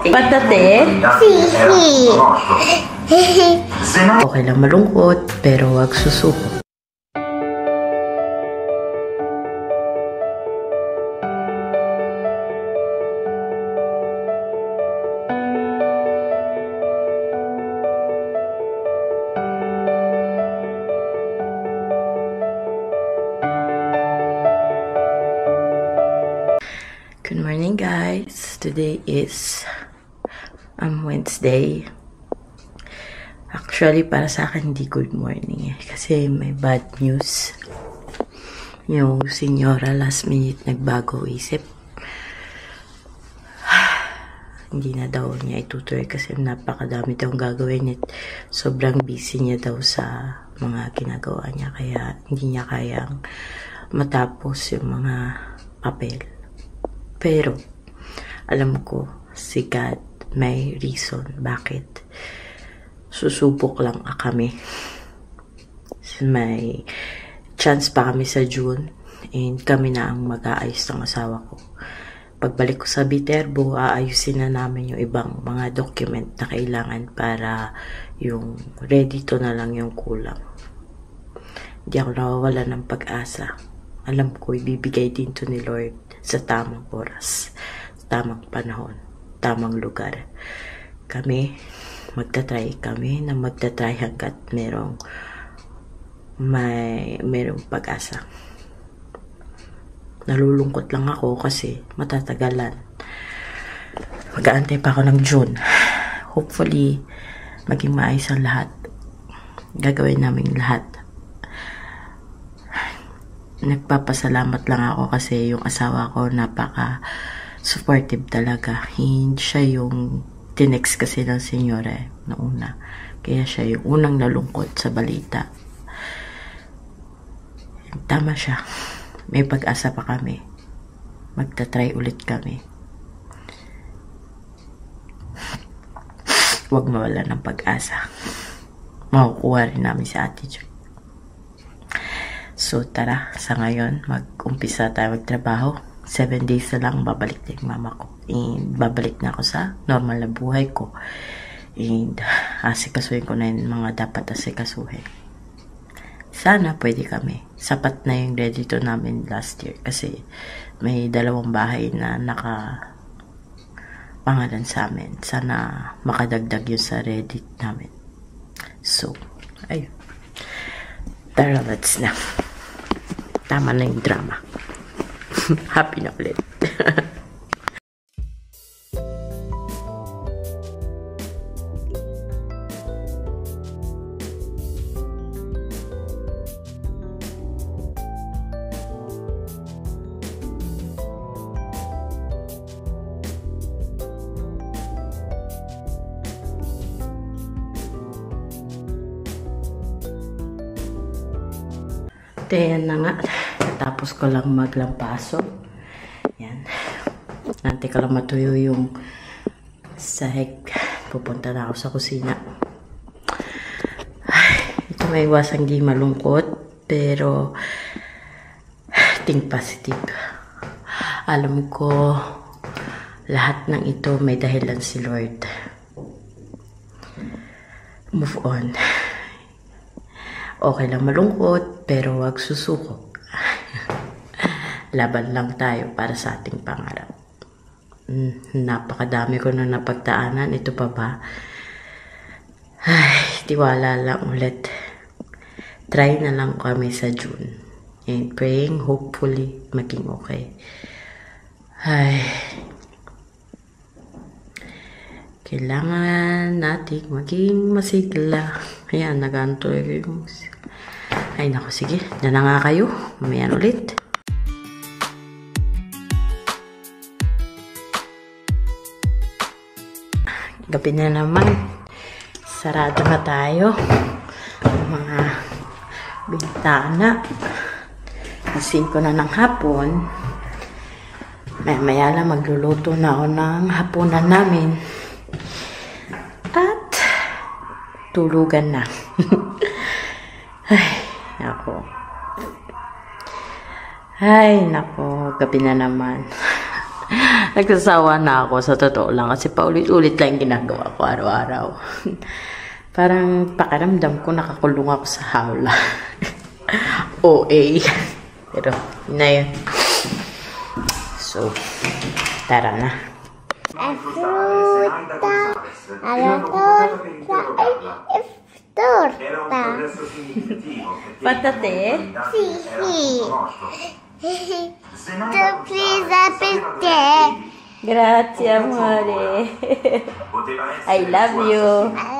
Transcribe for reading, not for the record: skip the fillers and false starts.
Patate? Sì. Okay lang malungkot, pero wag susuko. Good morning, guys. Today is Wednesday. Actually, para sa akin, hindi good morning eh. Kasi may bad news. Yung senyora last minute nagbago isip. Hindi na daw niya itutuloy kasi napakadami daw gagawin at sobrang busy niya daw sa mga ginagawa niya. Kaya hindi niya kayang matapos yung mga papel. Pero, alam ko, si God may reason bakit susubok lang kami. May chance pa kami sa June and kami na ang mag-aayos ng asawa ko. Pagbalik ko sa Viterbo, aayusin na namin yung ibang mga document na kailangan para yung ready to na lang yung kulang. Hindi ako nawawala ng pag-asa. Alam ko, ibibigay din to ni Lord sa tamang oras, tamang panahon, tamang lugar. Kami, magtatry hanggat merong pag-asa. Nalulungkot lang ako kasi matatagalan. Mag-aantay pa ako ng June. Hopefully, maging maayos ang lahat. Gagawin namin lahat. Nagpapasalamat lang ako kasi yung asawa ko napaka-supportive talaga. Hindi siya yung tinext kasi ng senyora na una. Kaya siya yung unang nalungkot sa balita. Tama siya. May pag-asa pa kami. Magta-try ulit kami. Huwag mawala ng pag-asa. Makukuha rin namin si Ate Joy. So, tara, sa ngayon, mag-umpisa tayo magtrabaho. 7 days na lang, babalik na yung mama ko. And babalik na ako sa normal na buhay ko. And asikasuhin ko na yung mga dapat asikasuhin. Sana pwede kami. Sapat na yung redito namin last year. Kasi may 2 bahay na nakapangalan sa amin. Sana makadagdag yun sa Reddit namin. So, ayun. Tara, let's na. Tama na yung drama. Happy na ulit. Yan na nga. Tapos ko lang maglampaso. Yan. Nante ko lang matuyo yung sahig. Pupunta na ako sa kusina. Ito may iwasang di malungkot. Pero think positive. Alam ko lahat ng ito may dahilan si Lord. Move on. Okay lang malungkot, pero wag susuko. Laban lang tayo para sa ating pangarap. Napakadami ko na napagdaanan. Ito pa ba? Ay, tiwala lang ulit. Try na lang kami sa June. And praying, hopefully, maging okay. Ay, kailangan natin maging masigla. Ayan, naganto yung... Ay, naku, sige. Diyan na nga kayo. Mamayan ulit. Gabi na naman. Sarado na tayo. Mga bintana. Asin ko na ng hapon. Maya lang magluluto na ako ng hapunan namin. At tulugan na. Ay, nako. Gabi na naman. Nagsasawa na ako sa totoo lang kasi paulit-ulit lang ginagawa ko araw-araw. Parang pakiramdam ko nakakulong ako sa hawla. OA. Pero, yun na yun. So, tara na. Torta. Patate? Sì. Sorpresa per te. Grazie, amore. I love you. I